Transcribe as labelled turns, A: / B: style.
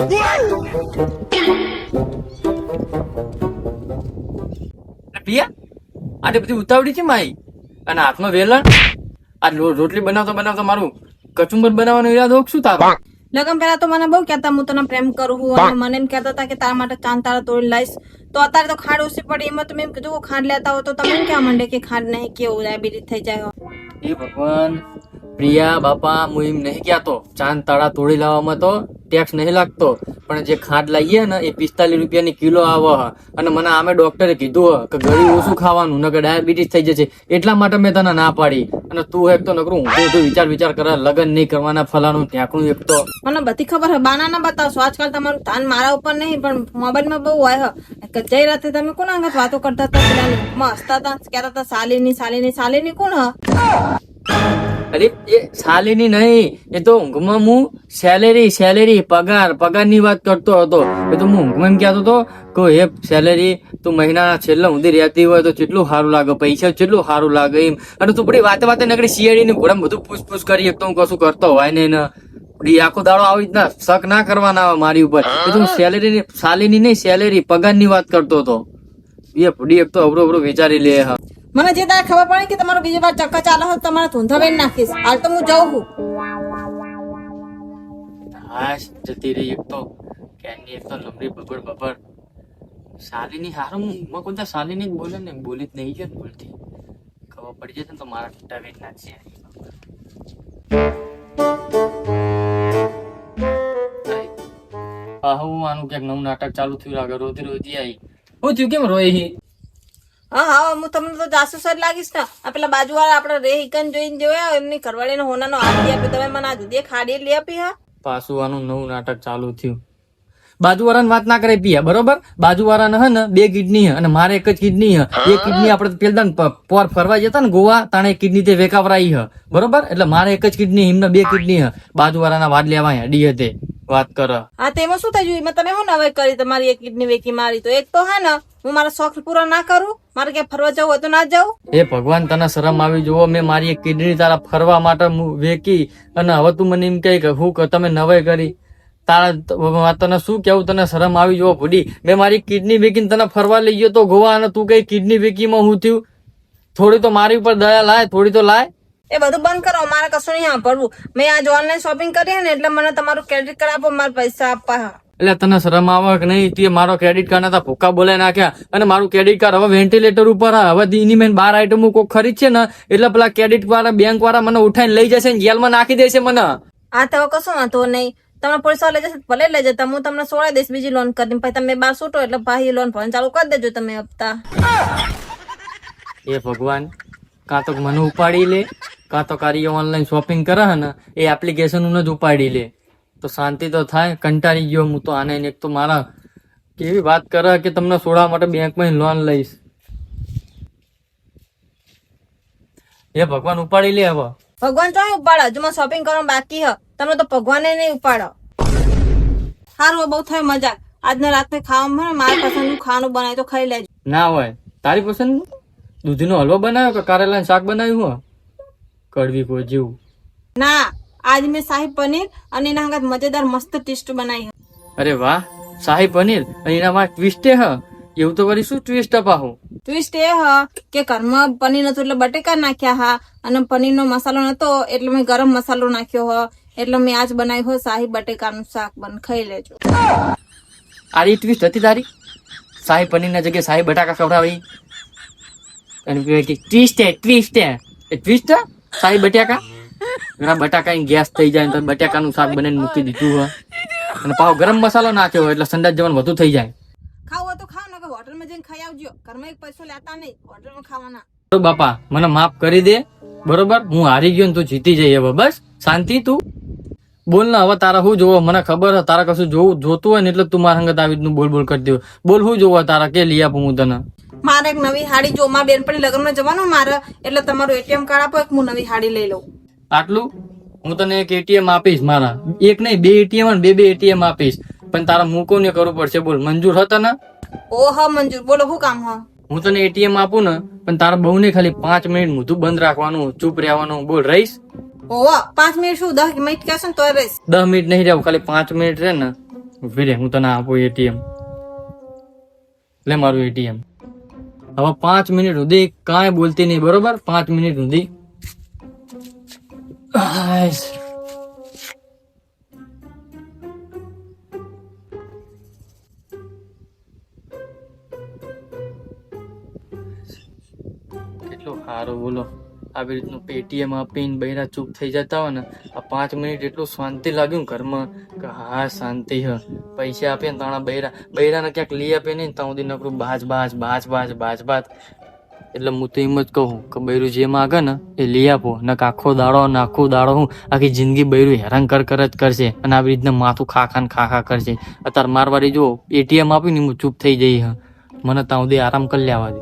A: પિયા આજે બધી ઉતાવળી છે માઈ અને હાથમાં વેલણ આ રોટલી બનાવતા બનાવતા મારું કચુંબર બનાવવાનો ઈરાદો શું તારો?
B: લગન પહેલા તો મને બહુ કહેતા હું તને પ્રેમ કરું છું અને મને એમ કહેતા હતા કે તારા માટે ચાંદ તારા તોડી લઈશ. તો અત્યારે તો ખાંડ ઓછી પડી એમાં તમે એમ કીધું ખાંડ લેતા હોય તો તમે એમ કહેવા માંડે કે ખાંડ નહીં કેવું ડાયાબિટીસ થઈ જાય.
A: એ ભગવાન પ્રિયા બાપા હું એમ નહીં કહેતો ચાંદ તાળા તોડી લાવવામાં તો ટેક્સ નહીં લાગતો, પણ જે ખાંડ લાવીએ ને એ 45 રૂપિયાની કિલો આવે હ. અને મને આમે ડોક્ટરે કીધું કે ગળ્યું ઓછું ખાવાનું નકર ડાયાબિટીસ થઈ જશે, એટલા માટે મેં તને ના પાડી. અને તું એક તો નકરું હું વિચાર કરે લગન નહીં કરવાના ફલાણું ત્યાંકનું એક તો
B: મને બધી ખબર છે, બાના ના બતાવશો. આજકાલ તમારું ધ્યાન મારા ઉપર નહીં પણ મોબાઈલમાં બહુ હોય હ. જઈ રાતે તમે કોના આગળ વાતો કરતા હતા, પેલા હસતા હતા, કહેતા હતા સાલીની કોણ હ?
A: અરે એ સાલીની નહીં, એ તો ઊંઘમાં હું સેલેરી પગારની વાત કરતો હતો. એ તો હું ઊંઘમાં એમ કહેતો હતો કે એ સેલેરી તું મહિનાના છેલ્લા સુધી રહેતી હોય તો કેટલું સારું લાગે, પૈસા કેટલું સારું લાગે એમ. અને તું બધી વાતે નકડી શિયાળી ની ઘોડા બધું પૂછ કરી એક તો હું કશું કરતો હોય ને આખો દાડો આવી રીતના શક ના કરવાના આવે મારી ઉપર. એ તો હું સાલીની નહીં સેલેરી પગારની વાત કરતો હતો. એ ભૂડી એક તો અવરો વિચારી લે. હા
B: મને જે તારે ખબર પડે કે તમારો બીજી વાર ચક્કર ચાલે હોય તમારે ધૂંધા બેન નાખીશ. હાલ તો હું જાઉં છું.
A: હાશ જતી રહી એક તો કેની એક તો લંબી બબર સાલીની હારું હું કોઈ સાલીની જ બોલે ને બોલી જ નહીં છે ને બોલતી ખબર પડી જશે ને તો મારા ઠટ્ટા વેચ નાખશે. હું આનું ક્યાંક નવું નાટક ચાલુ થયું લાગે, રોતી આવી હું થયું કેમ રોય?
B: હા હું તમને તો જાસૂસ જ લાગીશ ને. આ પેલા બાજુવાળા આપડે રે હિકન જોઈને જોયા એમની ઘરવાળીનો હોનાનો હાથ આપ્યો, તમે મને આ દૂધી ખાડી લઈ આપી. હા
A: પાછું આનું નવું નાટક ચાલુ થયું. બાજુવાળાને વાત ના કરે પિયા, બરોબર? બાજુવાળાને હે ને 2 કિડની હે અને મારે એક જ કિડની હે. એ કિડની આપડે પેલા પોર ફરવા જતા ને ગોવા તાણે કિડની તે વેકાવરાઈ હે, બરોબર? એટલે મારે એક જ કિડની, એમને 2 કિડની હે. બાજુવાળાના વાડ લેવા ડી હતી વાત કર.
B: હા તેમાં શું થઈ ગયું? તમે શું નવાઈ કરી? તમારી એક કિડની વેકી મારી તો એક તો હે ને હું મારા શોખ પૂરા ના કરું, મારે ક્યાંય ફરવા જવું હોય તો ના જાઉં.
A: એ ભગવાન તને શરમ આવી જોવો, મેં મારી એક કિડની તારા ફરવા માટે વેકી અને હવે તું મને એમ કહે કે હું તમે નવાઈ કરી. તારા તને શું કેવું, તને શરમ આવી જોવો ભૂડી? મેં મારી કિડની વેકીને તને ફરવા લઈ ગયો તો ગોવા અને તું કઈ કિડની વેકીમાં હું થયું? થોડી તો મારી ઉપર દયા લાય, થોડી તો લાય.
B: એ બધું બંધ કરો, મારે કશું નહીં સાંભળવું. મેં આજ ઓનલાઈન શોપિંગ કરી ને એટલે મને તમારું ક્રેડિટ કાર્ડ આપો, મારે પૈસા આપવા.
A: એટલે તને શરમ આવે કે નહીં? તે મારો ક્રેડિટ કાર્ડ ના ભૂકા બોલાઈ નાખ્યા અને મારું ક્રેડિટ કાર્ડ હવે વેન્ટિલેટર ઉપર હવે એની મેં 12 આઈટમો કોઈ ખરીદ છે ને એટલે પેલા ક્રેડિટ વાળા બેંક વાળા મને ઉઠાઈને લઈ જશે ને જેલમાં નાખી દેશે મને.
B: હા તો કશું વાંધો નહીં, તમે પોલીસ વાળા લઈ જશે ભલે લઈ જતા, હું તમને 16 દઈશ બીજી લોન કરીને, પછી તમે 12 છૂટો એટલે ભાઈ લોન ભરવાનું ચાલુ કરી દેજો તમે હપ્તા.
A: એ ભગવાન, કાં તો મને ઉપાડી લે કાં તો કારી ઓનલાઈન શોપિંગ કરે ને એ એપ્લિકેશન જ ઉપાડી લે તો શાંતિ તો થાય. કંટાળી ગયો હું તો આને. એક તો મારા કેવી વાત કરે કે તમને છોડવા માટે બેંકમાં લોન લઈશ. એ ભગવાન ઉપાડી લે હવે.
B: ભગવાન તો ઉપાડો, હજુ મારે શોપિંગ કરવાનું બાકી હ, તમે તો ભગવાને નહીં ઉપાડો. સારું બહુ થાય મજાક. આજના રાતે ખાવામાં મારા પસંદનું ખાવાનું બનાવી તો ખાઈ લેજો.
A: ના હોય તારી પસંદ દૂધીનો હલવો બનાવ્યો કે કારેલાનું શાક બનાવ્યું? કડવી કોઈ જેવું
B: ના, આજ મેં શાહી પનીર અને એના હાથ મજેદાર મસ્ત ટેસ્ટ બનાવી.
A: અરે વાહ, શાહી પનીર અને એનામાં ટ્વિસ્ટ હ. એવું તો વળી શું ટ્વિસ્ટ અપાવું?
B: ટ્વિસ્ટ એ હ કે ઘરમાં પનીર નતું એટલે બટેકા નાખ્યા હા, અને પનીરનો મસાલો નતો એટલે મેં ગરમ મસાલો નાખ્યો હ, એટલે મેં આજ બનાવ્યું હોય શાહી બટેકાનું શાક. ખાઈ લેજો.
A: આરી ટ્વિસ્ટ હતી તારી? શાહી પનીરના જગ્યાએ શાહી બટાકા ખવડાવી અને ટ્વિસ્ટ શાહી બટાકા. બટાકા ગેસ થઈ જાય તો બટાકાનું શાક બનાવીને મૂકી દીધું હોય અને પાવ ગરમ મસાલો નાખ્યો હોય એટલે સંડાસ જવાનું વધુ થઈ જાય.
B: ખાવ તો ખાવ ને હોટલમાં જઈને ખાઈ આવજો, ઘરમાં એક પૈસો લેતા નહીં, હોટલમાં ખાવાના.
A: બાપા મને માફ કરી દે, બરોબર? હું હારી ગયો ને તું જીતી જઈ હવે, બસ શાંતિ. તું બોલ ને હવે તારા શું જોવો? મને ખબર છે તારા કશું જોતું હોય ને એટલે તું મારા સંગત આવી રીતનું બોલ કરી દઉં. બોલ શું જોવા તારા, કે લઈ આપું હું તને?
B: મારે એક નવી હાડી જો, મારા બેનપણી લગ્નમાં જવાનું મારે, એટલે તમારું એટીએમ કાર્ડ આપો, એક હું નવી હાડી લઈ લઉં.
A: આટલું? હું તને એક એટીએમ આપીશ, મારા એક નહીં 2 એટીએમ અને 2 એટીએમ આપીશ, પણ તારા મૂકો ને કરવું પડશે. બોલ મંજૂર હતા ને?
B: ઓ હા મંજૂર. બોલો શું કામ? હા
A: હું તને એટીએમ આપું ને પણ તારા બહુ ને ખાલી 5 મિનિટ મોઢું બંધ રાખવાનું, ચૂપ રહેવાનું. બોલ રહીશ?
B: ઓવા 5 મિનિટ શું 10 મિનિટ કહેશે ને તો રહીશ.
A: 10 મિનિટ નહીં રહેવું, ખાલી 5 મિનિટ રહે ને ઉભી રે, હું તને આપું એટીએમ. લે મારું એટીએમ. હવે 5 મિનિટ સુધી કાંઈ બોલતી નહીં, બરોબર? 5 મિનિટ સુધી. આઈસ. કેટલું સારું બોલો, આવી રીતનું પેટીએમ આપીને બૈરા ચૂપ થઈ જતા હોય ને, આ 5 મિનિટ એટલું શાંતિ લાગ્યું ને ઘરમાં કે હા શાંતિ હ. પૈસા આપે ને તાણા બૈરાને ક્યાંક લઈ આપે નહીં, ત્યાં સુધી નકરું બાજ. એટલે હું તો એમ જ કહું કે બૈરું જે માગે ને એ લઈ આપો, ને આખો દાડો હું આખી જિંદગી બૈરું હેરાન જ કરશે, અને આવી રીતના માથું ખા કરશે. અત્યારે મારવાડી જો એટીએમ આપ્યું ને હું ચૂપ થઈ જઈ, મને ત્યાં સુધી આરામ કરી લેવા દે.